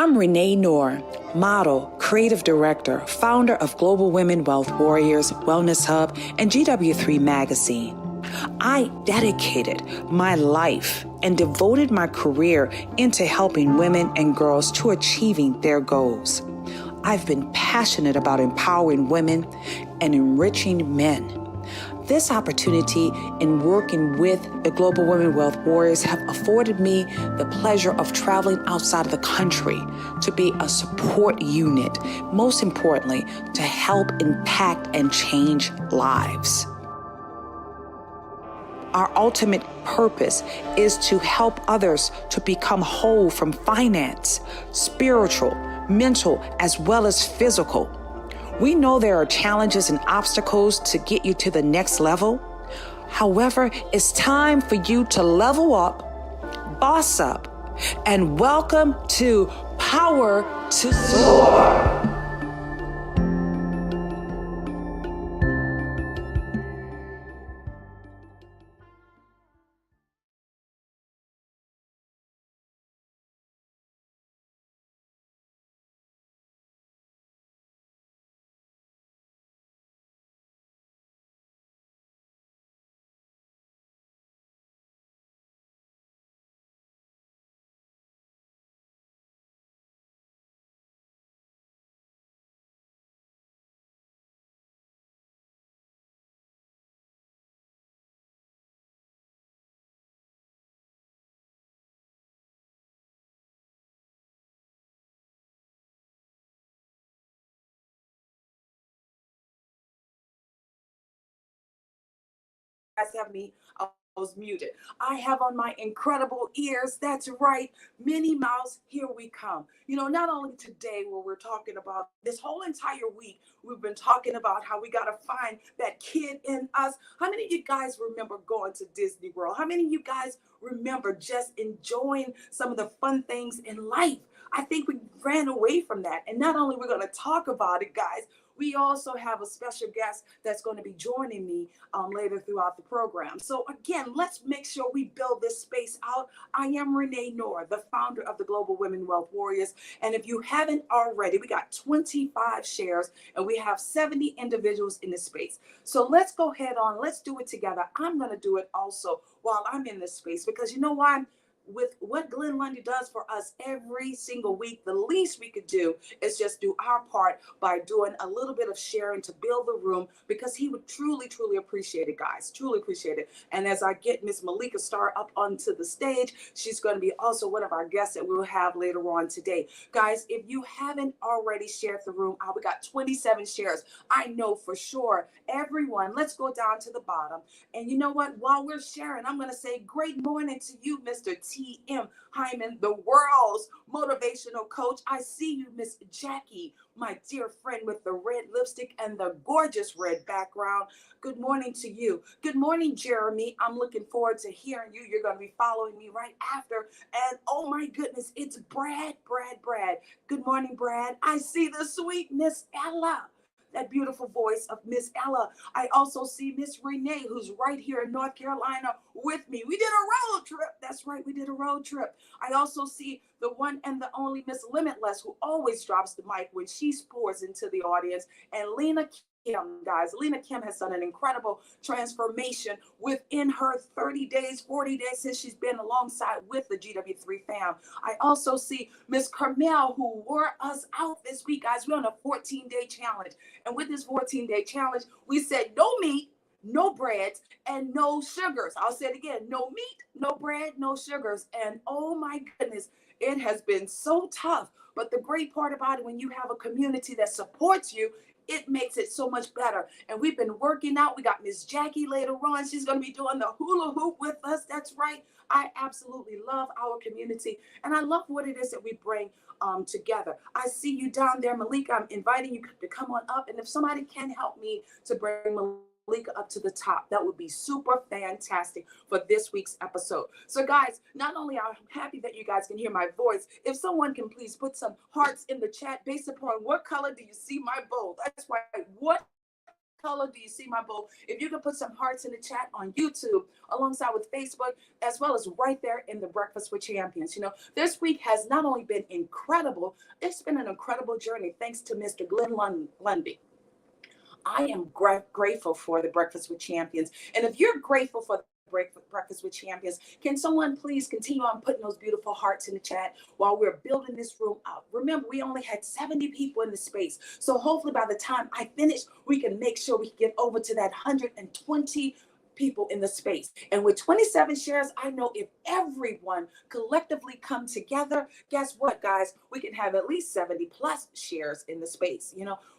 I'm Renee Noor, model, creative director, founder of Global Women Wealth Warriors, Wellness Hub, and GW3 magazine. I dedicated my life and devoted my career into helping women and girls to achieving their goals. I've been passionate about empowering women and enriching men. This opportunity in working with the Global Women Wealth Warriors have afforded me the pleasure of traveling outside of the country to be a support unit, most importantly, to help impact and change lives. Our ultimate purpose is to help others to become whole from finance, spiritual, mental, as well as physical. We know there are challenges and obstacles to get you to the next level. However, it's time for you to level up, boss up, and welcome to Power to Soar. Guys have me. I was muted. I have on my incredible ears. That's right, Minnie Mouse. Here we come. You know, not only today, where we're talking about this whole entire week, we've been talking about how we got to find that kid in us. How many of you guys remember going to Disney World? How many of you guys remember just enjoying some of the fun things in life? I think we ran away from that. And not only we're going to talk about it, guys, we also have a special guest that's going to be joining me later throughout the program. So again, let's make sure we build this space out. I am Renee Noor, the founder of the Global Women Wealth Warriors. And if you haven't already, we got 25 shares and we have 70 individuals in this space. So let's go ahead on. Let's do it together. I'm going to do it also while I'm in this space, because you know why? With what Glenn Lundy does for us every single week, the least we could do is just do our part by doing a little bit of sharing to build the room, because he would truly, truly appreciate it, guys. Truly appreciate it. And as I get Miss Malika Starr up onto the stage, she's going to be also one of our guests that we'll have later on today. Guys, if you haven't already shared the room, we got 27 shares. I know for sure everyone. Let's go down to the bottom. And you know what? While we're sharing, I'm going to say great morning to you, Mr. T.M. Hyman, the world's motivational coach. I see you, Miss Jackie, my dear friend with the red lipstick and the gorgeous red background. Good morning to you. Good morning, Jeremy. I'm looking forward to hearing you. You're going to be following me right after. And oh my goodness, it's Brad. Good morning, Brad. I see the sweet Miss Ella. That beautiful voice of Miss Ella. I also see Miss Renee, who's right here in North Carolina with me. We did a road trip. That's right, we did a road trip. I also see the one and the only Miss Limitless, who always drops the mic when she pours into the audience. And Lena Kim, guys. Lena Kim has done an incredible transformation within her 30 days, 40 days since she's been alongside with the GW3 fam. I also see Miss Carmel, who wore us out this week, guys. We're on a 14-day challenge. And with this 14-day challenge, we said no meat, no breads, and no sugars. I'll say it again. No meat, no bread, no sugars. And oh my goodness, it has been so tough. But the great part about it, when you have a community that supports you, it makes it so much better. And we've been working out. We got Miss Jackie later on. She's going to be doing the hula hoop with us. That's right. I absolutely love our community. And I love what it is that we bring together. I see you down there, Malika. I'm inviting you to come on up. And if somebody can help me to bring Malika up to the top, that would be super fantastic for this week's episode. So guys, not only am I happy that you guys can hear my voice, if someone can please put some hearts in the chat based upon what color do you see my bowl. That's right. What color. Do you see my bowl? If you can put some hearts in the chat on YouTube, alongside with Facebook, as well as right there in the Breakfast with Champions. This week has not only been incredible, it's been an incredible journey thanks to Mr. Glenn Lundy. I am grateful for the Breakfast with Champions. And if you're grateful for the Breakfast with Champions, can someone please continue on putting those beautiful hearts in the chat while we're building this room up? Remember, we only had 70 people in the space. So hopefully by the time I finish, we can make sure we can get over to that 120 people in the space. And with 27 shares, I know if everyone collectively come together, guess what, guys? We can have at least 70 plus shares in the space.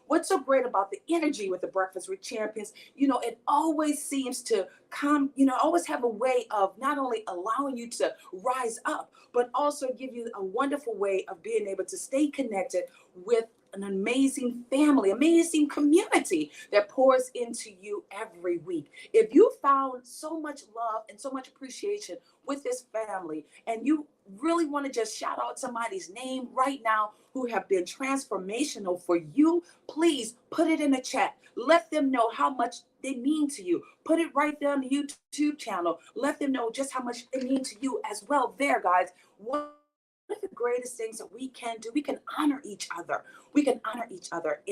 What's so great about the energy with the Breakfast with Champions, it always seems to come, always have a way of not only allowing you to rise up, but also give you a wonderful way of being able to stay connected with an amazing family, amazing community that pours into you every week. If you found so much love and so much appreciation with this family, and you really want to just shout out somebody's name right now who have been transformational for you, please put it in the chat. Let them know how much they mean to you. Put it right there on the YouTube channel. Let them know just how much they mean to you as well there, guys. One of the greatest things that we can do, we can honor each other. We can honor each other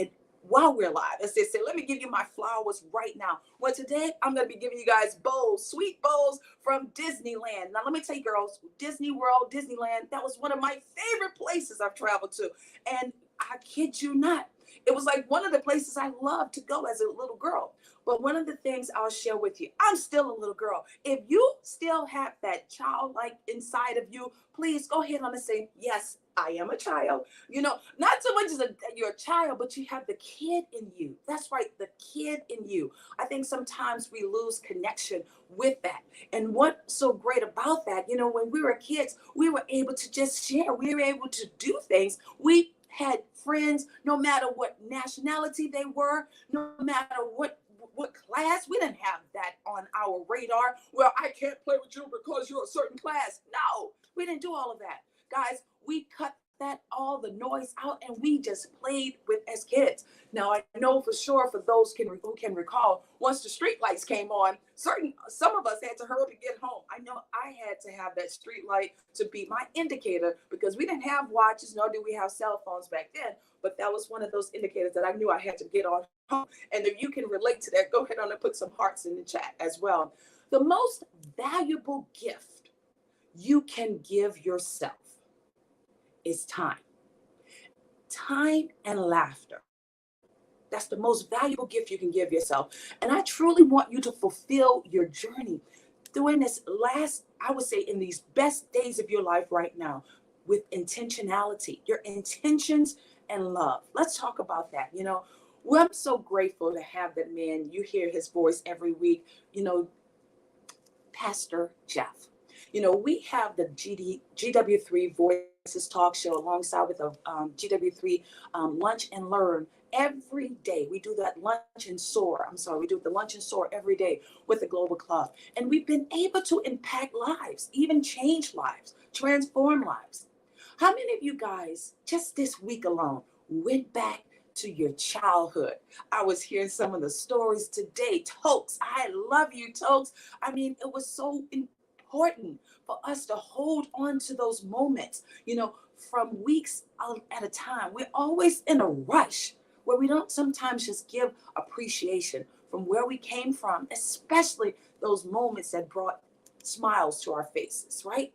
while we're live. As they say, let me give you my flowers right now. Well, today I'm going to be giving you guys bowls, sweet bowls from Disneyland. Now, let me tell you, girls, Disney World, Disneyland, that was one of my favorite places I've traveled to. And I kid you not, it was like one of the places I loved to go as a little girl. But one of the things I'll share with you, I'm still a little girl. If you still have that childlike inside of you, please go ahead on and say, yes, I am a child. Not so much as you're a child, but you have the kid in you. That's right, the kid in you. I think sometimes we lose connection with that. And what's so great about that, when we were kids, we were able to just share. We were able to do things. We had friends, no matter what nationality they were, no matter what class. We didn't have that on our radar. Well, I can't play with you because you're a certain class. No, we didn't do all of that. Guys, we cut all the noise out, and we just played with as kids. Now, I know for sure for those who can recall, once the street lights came on, some of us had to hurry to get home. I know I had to have that street light to be my indicator because we didn't have watches, nor did we have cell phones back then. But that was one of those indicators that I knew I had to get on home. And if you can relate to that, go ahead on and put some hearts in the chat as well. The most valuable gift you can give yourself is time. Time and laughter. That's the most valuable gift you can give yourself. And I truly want you to fulfill your journey during this last, I would say, in these best days of your life right now with intentionality, your intentions and love. Let's talk about that. Well, I'm so grateful to have that man. You hear his voice every week, Pastor Jeff. We have the GW3 Voices talk show alongside with the GW3 Lunch and Learn every day. We do that lunch and soar. We do the lunch and soar every day with the Global Club. And we've been able to impact lives, even change lives, transform lives. How many of you guys, just this week alone, went back to your childhood? I was hearing some of the stories today. Tokes, I love you, Tokes. It was so important for us to hold on to those moments, from weeks at a time. We're always in a rush where we don't sometimes just give appreciation from where we came from, especially those moments that brought smiles to our faces, right?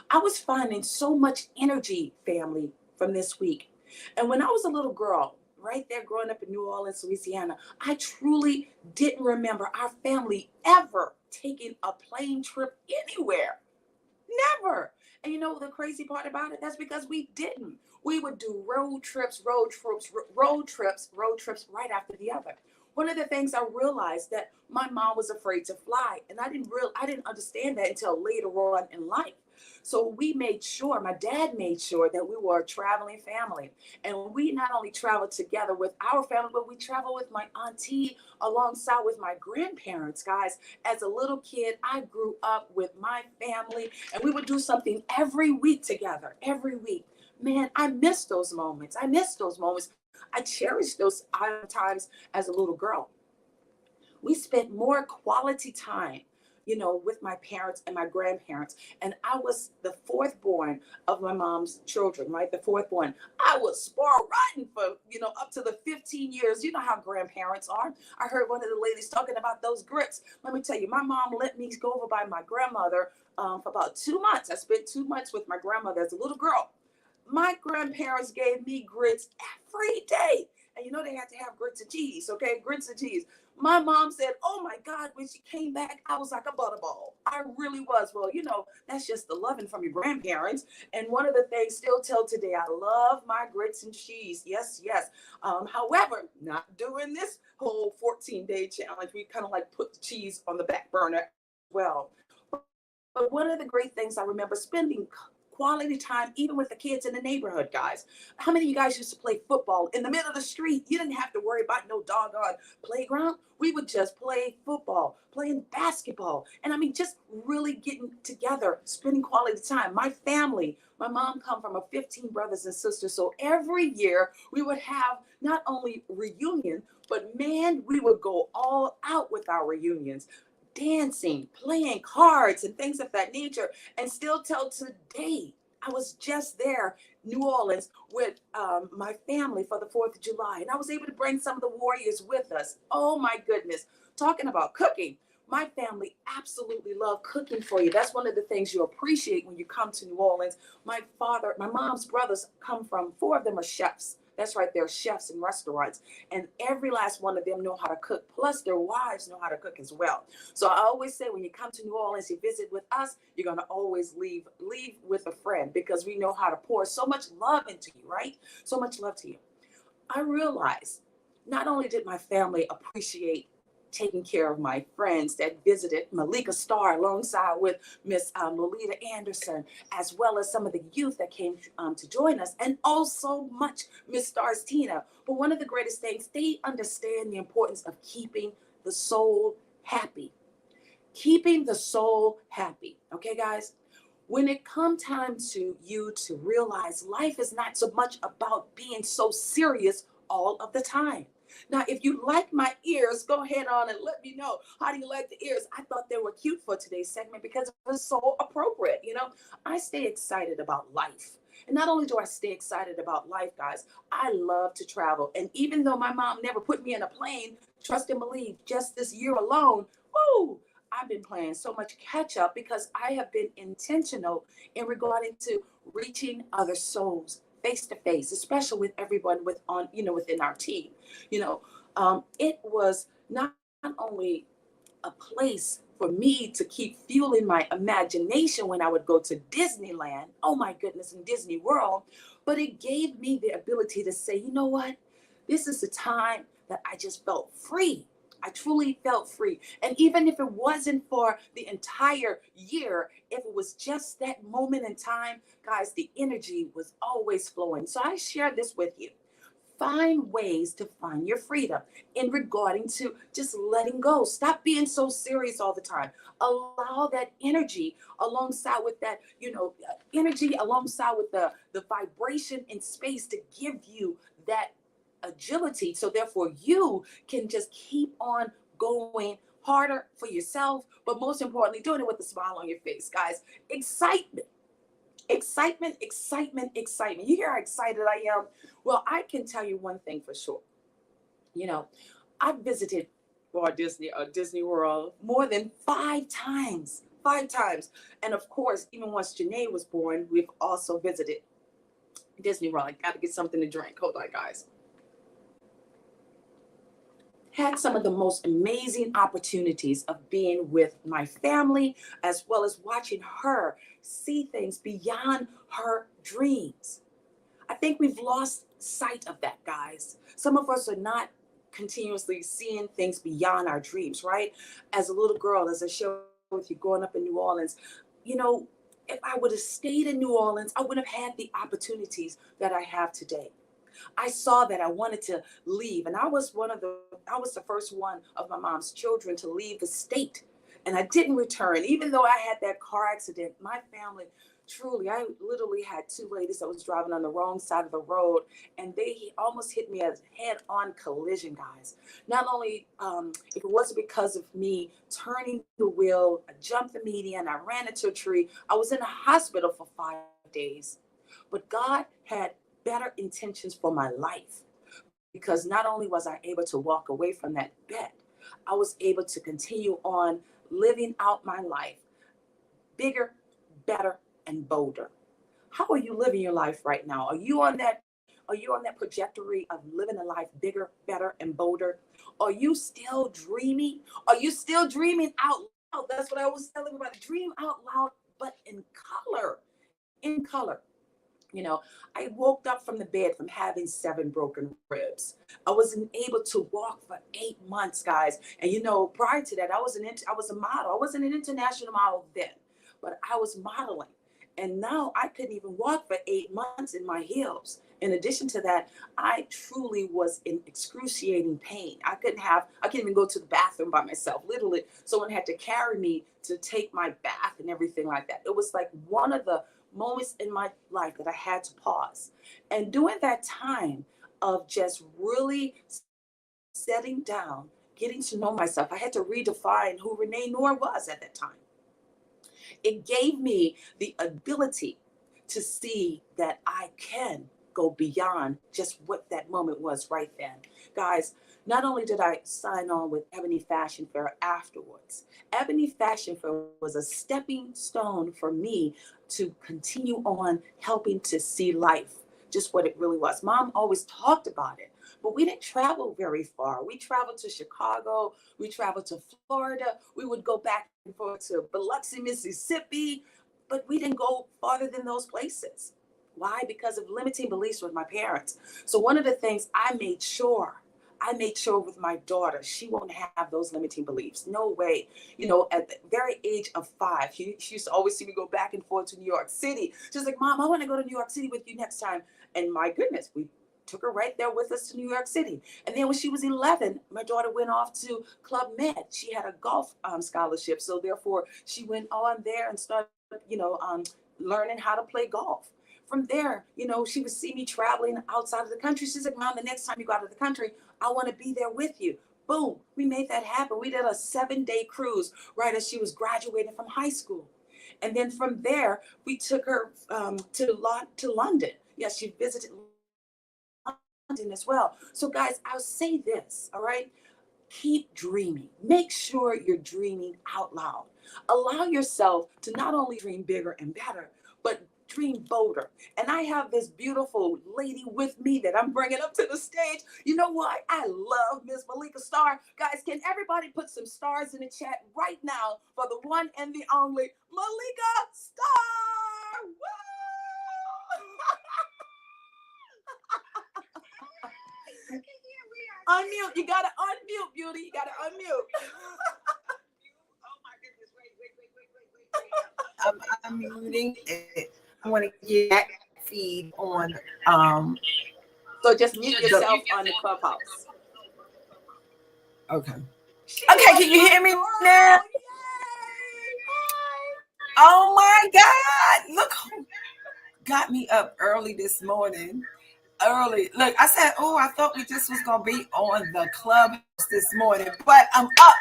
I was finding so much energy, family, from this week. And when I was a little girl, right there growing up in New Orleans, Louisiana, I truly didn't remember our family ever taking a plane trip anywhere. Never. And the crazy part about it? That's because we didn't. We would do road trips right after the other. One of the things I realized that my mom was afraid to fly, and I didn't understand that until later on in life. So my dad made sure that we were a traveling family. And we not only traveled together with our family, but we traveled with my auntie alongside with my grandparents, guys. As a little kid, I grew up with my family, and we would do something every week together, every week. Man, I miss those moments. I cherish those times as a little girl. We spent more quality time, with my parents and my grandparents. And I was the fourth born of my mom's children, right? The fourth born. I was spoiled rotten for, up to the 15 years. You know how grandparents are. I heard one of the ladies talking about those grits. Let me tell you, my mom let me go over by my grandmother for about 2 months. I spent 2 months with my grandmother as a little girl. My grandparents gave me grits every day. And they had to have grits and cheese, okay? Grits and cheese. My mom said, oh my God, when she came back, I was like a butterball. I really was. Well, that's just the loving from your grandparents. And one of the things still till today, I love my grits and cheese. Yes, yes. However, not doing this whole 14-day challenge. We kind of like put the cheese on the back burner as well. But one of the great things I remember spending quality time, even with the kids in the neighborhood, guys. How many of you guys used to play football in the middle of the street? You didn't have to worry about no doggone playground. We would just play football, playing basketball. And I mean, just really getting together, spending quality time. My family, my mom come from 15 brothers and sisters. So every year we would have not only reunion, but man, we would go all out with our reunions, dancing, playing cards and things of that nature. And still till today, I was just there, New Orleans, with my family for the 4th of July. And I was able to bring some of the warriors with us. Oh my goodness. Talking about cooking. My family absolutely love cooking for you. That's one of the things you appreciate when you come to New Orleans. My mom's brothers come from, 4 of them are chefs. That's right, they're chefs in restaurants. And every last one of them know how to cook. Plus their wives know how to cook as well. So I always say when you come to New Orleans, you visit with us, you're going to always leave with a friend, because we know how to pour so much love into you, right? So much love to you. I realized not only did my family appreciate taking care of my friends that visited, Malika Starr alongside with Miss Lolita Anderson, as well as some of the youth that came to join us, and also much Miss Starr's Tina. But one of the greatest things, they understand the importance of keeping the soul happy. Keeping the soul happy. Okay, guys? When it comes time to you to realize life is not so much about being so serious all of the time. Now, if you like my ears, go ahead on and let me know. How do you like the ears? I thought they were cute for today's segment because it was so appropriate. I stay excited about life. And not only do I stay excited about life, guys, I love to travel. And even though my mom never put me in a plane, trust and believe, just this year alone, woo, I've been playing so much catch up because I have been intentional in regarding to reaching other souls face to face, especially with everyone within our team. It was not only a place for me to keep fueling my imagination when I would go to Disneyland, oh my goodness, in Disney World, but it gave me the ability to say, you know what? This is the time that I just felt free. I truly felt free. And even if it wasn't for the entire year, if it was just that moment in time, guys, the energy was always flowing. So I share this with you. Find ways to find your freedom in regarding to just letting go. Stop being so serious all the time. Allow that energy alongside with that, energy alongside with the vibration in space to give you that agility. So therefore you can just keep on going harder for yourself, but most importantly, doing it with a smile on your face, guys. Excitement. Excitement, excitement, excitement. You hear how excited I am? Well, I can tell you one thing for sure. I visited Walt Disney World more than 5 times. 5 times. And of course, even once Janae was born, we've also visited Disney World. I got to get something to drink. Hold on, guys. Had some of the most amazing opportunities of being with my family, as well as watching her see things beyond her dreams. I think we've lost sight of that, guys. Some of us are not continuously seeing things beyond our dreams, right? As a little girl, as I shared with you, growing up in New Orleans, if I would have stayed in New Orleans, I wouldn't have had the opportunities that I have today. I saw that I wanted to leave, and I was the first one of my mom's children to leave the state, and I didn't return. Even though I had that car accident, my family Truly, I literally had two ladies that was driving on the wrong side of the road, and they almost hit me as head-on collision, guys. Not only if it wasn't because of me turning the wheel, I jumped the median, I ran into a tree. I was in a hospital for 5 days, but God had better intentions for my life, because not only was I able to walk away from that bed, I was able to continue on living out my life bigger, better, and bolder. How are you living your life right now? Are you on that trajectory of living a life bigger, better, and bolder? Are you still dreaming? Are you still dreaming out loud? That's what I always tell everybody. Dream out loud, but in color. In color. You know, I woke up from the bed from having 7 broken ribs. I wasn't able to walk for 8 months, guys. And prior to that, I was a model. I wasn't an international model then, but I was modeling. And now I couldn't even walk for 8 months in my heels. In addition to that, I truly was in excruciating pain. I couldn't even go to the bathroom by myself. Literally, someone had to carry me to take my bath and everything like that. It was like one of the moments in my life that I had to pause. And during that time of just really setting down, getting to know myself, I had to redefine who Renee Noor was at that time. It gave me the ability to see that I can go beyond just what that moment was right then. Guys, not only did I sign on with Ebony Fashion Fair afterwards, Ebony Fashion Fair was a stepping stone for me to continue on helping to see life just what it really was. Mom always talked about it, but we didn't travel very far. We traveled to Chicago, we traveled to Florida, we would go back and forth to Biloxi, Mississippi, but we didn't go farther than those places. Why? Because of limiting beliefs with my parents. So one of the things I made sure with my daughter, she won't have those limiting beliefs. No way. At the very age of 5, she used to always see me go back and forth to New York City. She's like, Mom, I want to go to New York City with you next time. And my goodness, we took her right there with us to New York City. And then when she was 11, my daughter went off to Club Med. She had a golf scholarship. So therefore, she went on there and started, learning how to play golf. From there, she would see me traveling outside of the country. She's like, Mom, the next time you go out of the country, I want to be there with you. Boom, we made that happen. We did a 7-day cruise right as she was graduating from high school. And then from there, we took her to London. Yes, she visited London as well. So guys, I'll say this, all right? Keep dreaming. Make sure you're dreaming out loud. Allow yourself to not only dream bigger and better, but dream bolder. And I have this beautiful lady with me that I'm bringing up to the stage. You know what? I love Miss Malika Starr. Guys, can everybody put some stars in the chat right now for the one and the only Malika Starr? Unmute. You gotta unmute, beauty. You gotta unmute. Oh my goodness! Wait. I'm muting it. I want to get that feed on. So just mute yourself on the clubhouse. Okay. Okay. Can you hear me now? Oh my God! Look who got me up early this morning. Early. Look, I said, oh, I thought we just was gonna be on the clubhouse this morning, but I'm up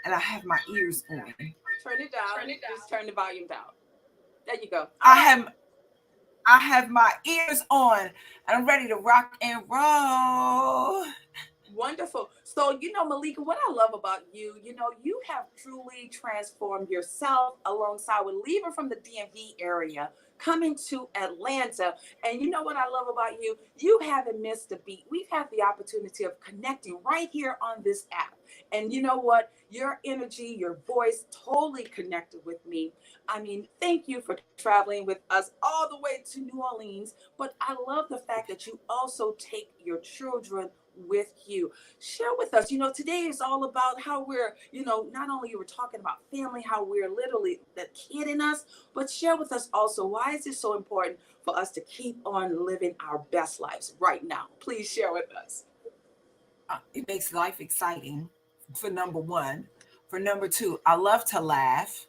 and I have my ears on. Turn it down. Just turn the volume down. There you go. I have my ears on and I'm ready to rock and roll. Wonderful. So, Malika, what I love about you, you have truly transformed yourself alongside with leaving from the DMV area, coming to Atlanta. And you know what I love about you? You haven't missed a beat. We've had the opportunity of connecting right here on this app. And you know what? Your energy, your voice totally connected with me. I mean, thank you for traveling with us all the way to New Orleans. But I love the fact that you also take your children with you. Share with us, today is all about how we're, not only you were talking about family, how we're literally the kid in us, but share with us also, why is it so important for us to keep on living our best lives right now? Please share with us. It makes life exciting, for number one. For number two, I love to laugh.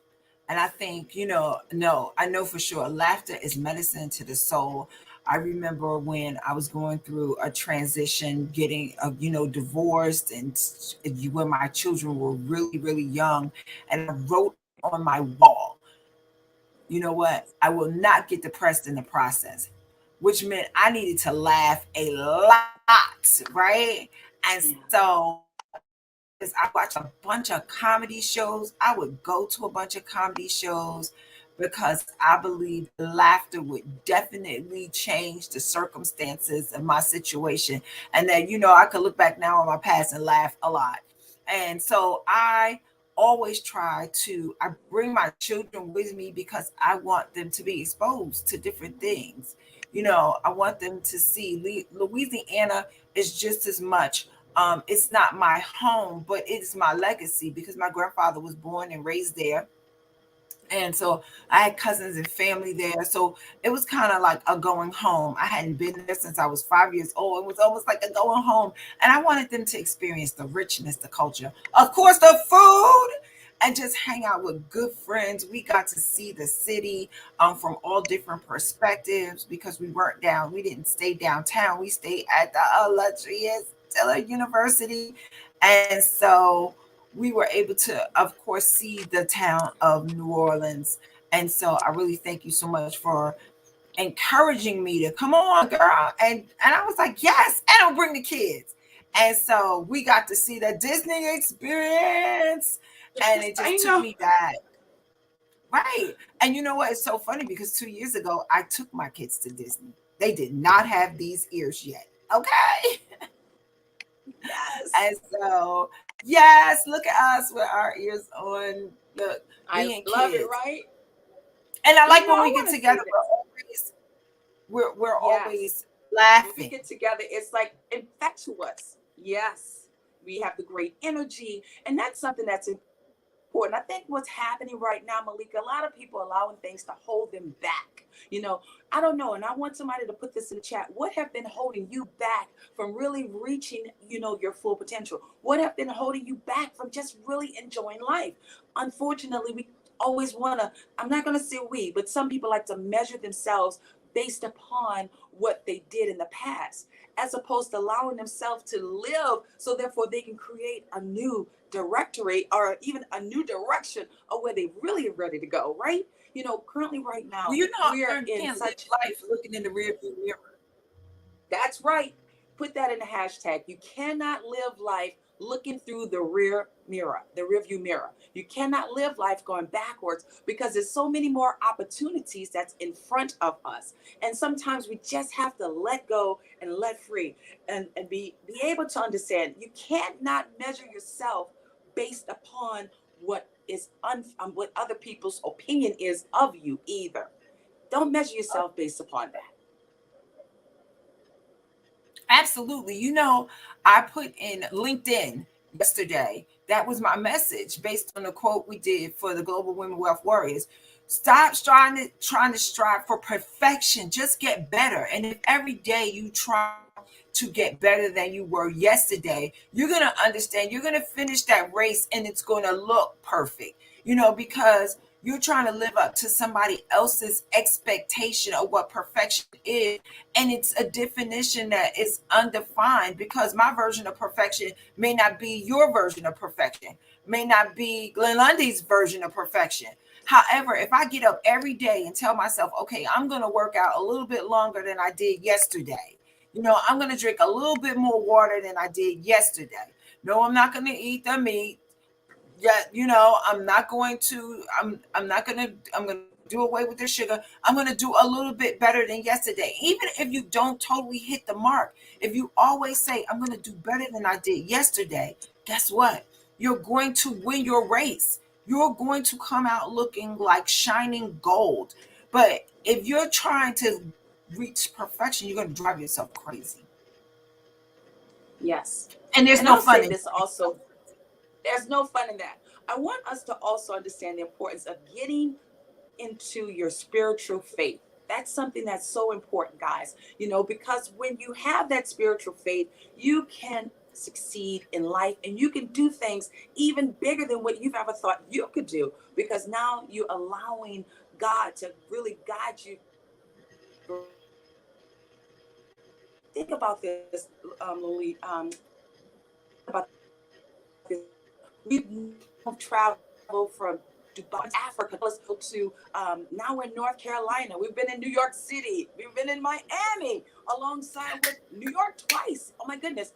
And I think, no, I know for sure laughter is medicine to the soul. I remember when I was going through a transition, getting, divorced, and when my children were really, really young, and I wrote on my wall, you know what? I will not get depressed in the process, which meant I needed to laugh a lot, right? And Yeah. so is I watch a bunch of comedy shows. I would go to a bunch of comedy shows because I believe laughter would definitely change the circumstances of my situation. And that, I could look back now on my past and laugh a lot. And so I always try to, I bring my children with me because I want them to be exposed to different things. I want them to see Louisiana is just as much, it's not my home, but it's my legacy because my grandfather was born and raised there. And so I had cousins and family there. So it was kind of like a going home. I hadn't been there since I was 5 years old. It was almost like a going home. And I wanted them to experience the richness, the culture, of course, the food, and just hang out with good friends. We got to see the city from all different perspectives because we didn't stay downtown. We stayed at the illustrious Dillard University. And so we were able to, of course, see the town of New Orleans. And so I really thank you so much for encouraging me to come on, girl. And I was like, yes, and I'll bring the kids. And so we got to see the Disney experience. And it I just took know. me back. Right. And you know what? It's so funny because 2 years ago, I took my kids to Disney. They did not have these ears yet. Okay. Yes. And so, yes, look at us with our ears on. Look, I being love it, kids. right? And I And like when I we get want to together, say this. we're Yes. always When we laughing. get together, it's like infectious. Yes. We have the great energy. And that's something that's important. I think what's happening right now, Malika, a lot of people allowing things to hold them back. I don't know. And I want somebody to put this in the chat. What have been holding you back from really reaching, your full potential? What have been holding you back from just really enjoying life? Unfortunately, we always want to, I'm not going to say we, but some people like to measure themselves based upon what they did in the past, as opposed to allowing themselves to live so therefore they can create a new directory or even a new direction of where they really are ready to go, right? Currently right Well, now, you know, we're you in can't live such, life looking in the rearview mirror. that's right. Put that in the hashtag. You cannot live life looking through the rear mirror, the rear view mirror. You cannot live life going backwards because there's so many more opportunities that's in front of us. And sometimes we just have to let go and let free and be able to understand you can't not measure yourself based upon what other people's opinion is of you either. Don't measure yourself based upon that. Absolutely. I put in LinkedIn yesterday. That was my message based on the quote we did for the Global Women Wealth Warriors. Stop trying to strive for perfection. Just get better. And if every day you try to get better than you were yesterday, you're going to understand. You're going to finish that race and it's going to look perfect. Because you're trying to live up to somebody else's expectation of what perfection is, and it's a definition that is undefined because my version of perfection may not be your version of perfection, may not be Glenn Lundy's version of perfection. However, if I get up every day and tell myself, okay, I'm going to work out a little bit longer than I did yesterday, I'm going to drink a little bit more water than I did yesterday. No, I'm not going to eat the meat. Yeah, I'm not going to, I'm going to do away with the sugar. I'm going to do a little bit better than yesterday. Even if you don't totally hit the mark, if you always say, I'm going to do better than I did yesterday, guess what? You're going to win your race. You're going to come out looking like shining gold. But if you're trying to reach perfection, you're going to drive yourself crazy. Yes. And there's And no I'll fun say in this also. There's no fun in that. I want us to also understand the importance of getting into your spiritual faith. That's something that's so important, guys. Because when you have that spiritual faith, you can succeed in life, and you can do things even bigger than what you've ever thought you could do, because now you're allowing God to really guide you. Think about this, Lily. About this. We've traveled from Dubai, Africa, to now we're in North Carolina. We've been in New York City. We've been in Miami, alongside with New York twice. Oh my goodness.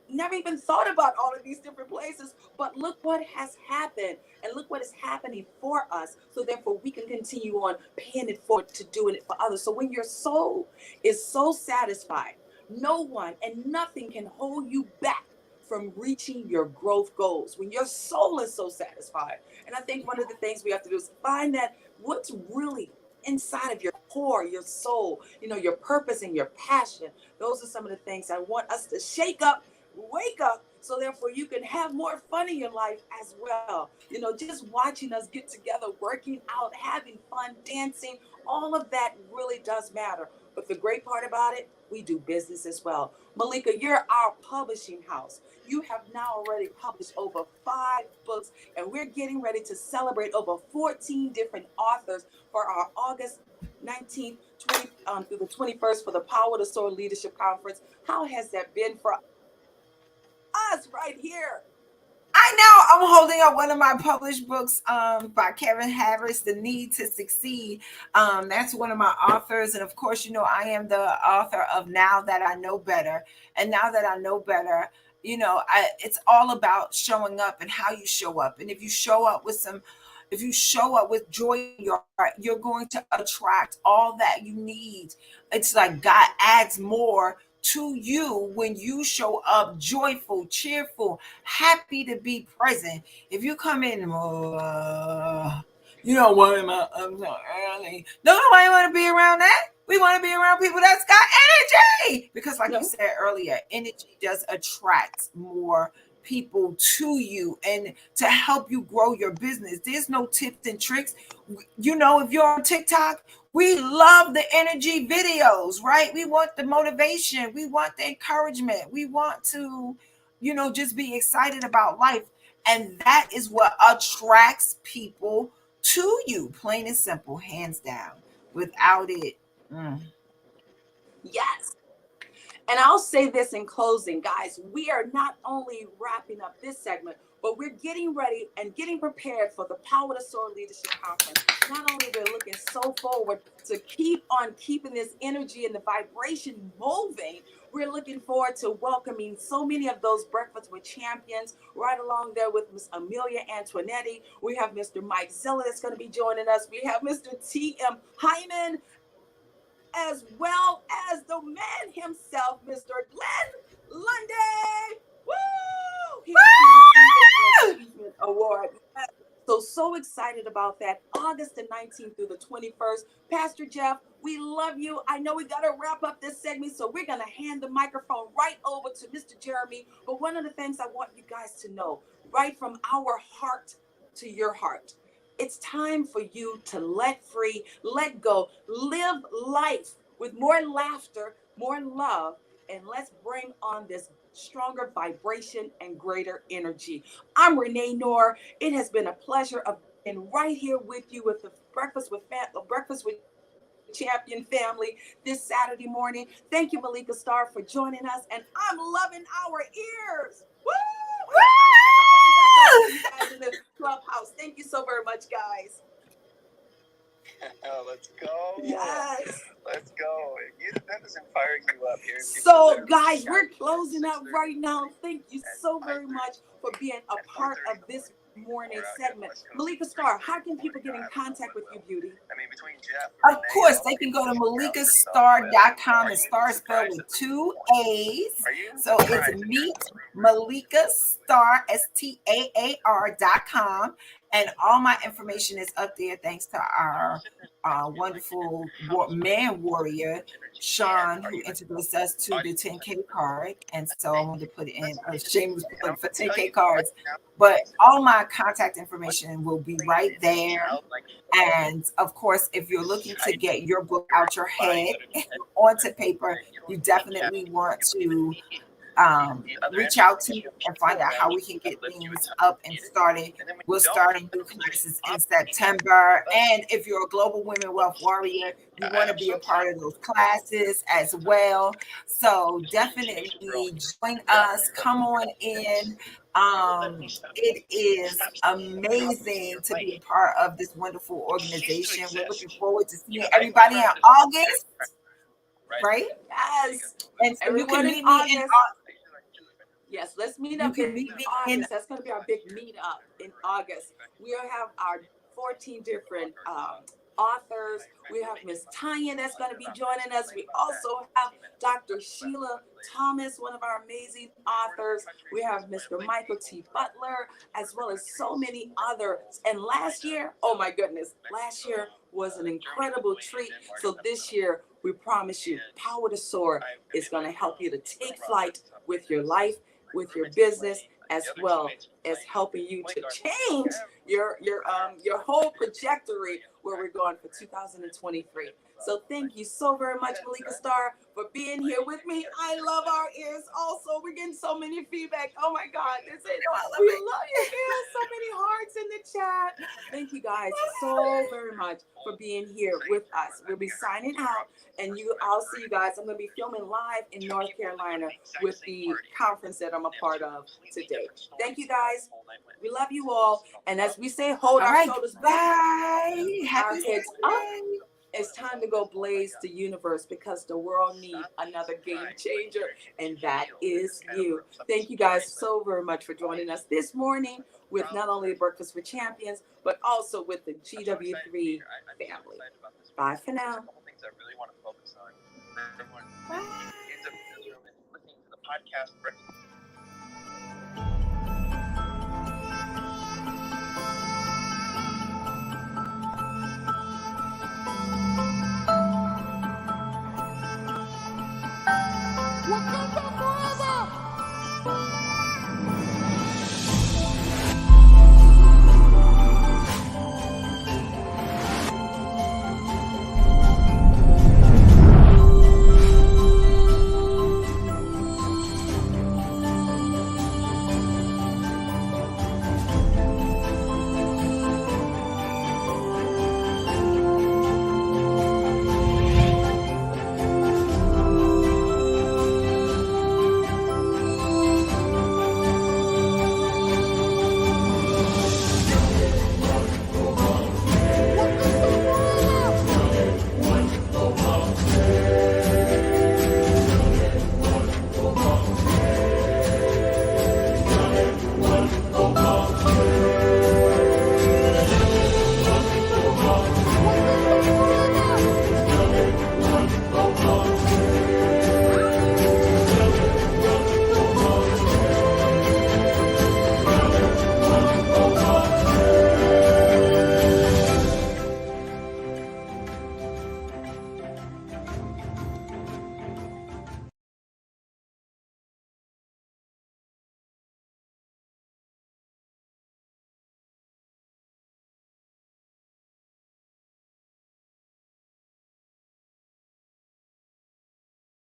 Never even thought about all of these different places, but look what has happened, and look what is happening for us. So therefore we can continue on paying it forward to doing it for others. So when your soul is so satisfied, no one and nothing can hold you back from reaching your growth goals when your soul is so satisfied. And I think one of the things we have to do is find that what's really inside of your core, your soul, your purpose and your passion. Those are some of the things I want us to shake up, wake up, so therefore you can have more fun in your life as well. Just watching us get together, working out, having fun, dancing, all of that really does matter. But the great part about it, we do business as well. Malika, you're our publishing house. You have now already published over 5 books, and we're getting ready to celebrate over 14 different authors for our August 19th through the 21st for the Power to Soar Leadership Conference. How has that been for us right here? I know I'm holding up one of my published books by Kevin Harris, The Need to Succeed. That's one of my authors. And of course, I am the author of Now That I Know Better. And now that I know better, it's all about showing up and how you show up. And if you show up with joy in your heart, you're going to attract all that you need. It's like God adds more to you when you show up joyful, cheerful, happy to be present. If you come in, why am I'm so early? Nobody want to be around that. We want to be around people that's got energy, because like you said earlier, energy does attract more people to you and to help you grow your business. There's no tips and tricks. If you're on TikTok, we love the energy videos, right? We want the motivation. We want the encouragement. We want to, just be excited about life. And that is what attracts people to you, plain and simple, hands down. Without it, Yes. And I'll say this in closing, guys. We are not only wrapping up this segment, but we're getting ready and getting prepared for the Power to Soar Leadership Conference. Not only we're looking so forward to keep on keeping this energy and the vibration moving, we're looking forward to welcoming so many of those Breakfast with Champions right along there with Miss Amelia Antoinetti. We have Mr. Mike Zilla that's going to be joining us. We have Mr. T.M. Hyman, as well as the man himself, Mr. Glenn Lundy. Woo! He will be receiving an achievement award. So excited about that. August the 19th through the 21st. Pastor Jeff, we love you. I know we got to wrap up this segment, so we're going to hand the microphone right over to Mr. Jeremy. But one of the things I want you guys to know, right from our heart to your heart, it's time for you to let free, let go, live life with more laughter, more love, and let's bring on this stronger vibration and greater energy. I'm Renee Noor. It has been a pleasure of being right here with you with the Breakfast with Champion family this Saturday morning. Thank you, Malika Starr, for joining us, and I'm loving our ears. Woo! You guys in the clubhouse. Thank you so very much, guys. Let's go. Yes. Let's go. That doesn't fire you up here. So, guys, we're closing out right now. Thank you so very much for being a part of this morning segment. Malika Starr, how can people get in contact with you, beauty? I mean, between Jeff. Of course, they can go to malikastar.com, and Star is spelled with 2 A's. So it's Meet Malika Star, STAAR.com. And all my information is up there thanks to our wonderful man warrior, Sean, who introduced us to the 10K card. And so I wanted to put in a shameless plug for 10K cards. But all my contact information will be right there. And of course, if you're looking to get your book out your head onto paper, you definitely want to reach out to me and find out how we can get things up and started. We're starting new classes in September. And if you're a Global Women Wealth Warrior, you want to be a part of those classes as well. So definitely join us. Come on in. It is amazing to be a part of this wonderful organization. We're looking forward to seeing everybody in August, right? Yes. And so you can Everyone meet in me in August. Yes, let's meet You up can in meet me August. in- That's going to be our big meetup in August. We'll have our 14 different authors. We have Miss Tanya that's going to be joining us. We also have Dr. Sheila Thomas, one of our amazing authors. We have Mr. Michael T. Butler, as well as so many others. And last year, oh my goodness, last year was an incredible treat. So this year, we promise you, Power to Soar is going to help you to take flight with your life, with your business, as well as helping you to change your whole trajectory where we're going for 2023. So thank you so very much, Malika Starr, for being here with me. I love our ears also. We're getting so many feedback. Oh my God. We love your ears. So many hearts in the chat. Thank you guys so very much for being here with us. We'll be signing out, and I'll see you guys. I'm going to be filming live in North Carolina with the conference that I'm a part of today. Thank you guys. We love you all. And as we say, hold our shoulders back, our heads up. It's time to go blaze the universe, because the world needs another game changer, and that is you. Thank you guys so very much for joining us this morning with not only Breakfast with Champions, but also with the GW3 family. Bye for now. Wakanda forever!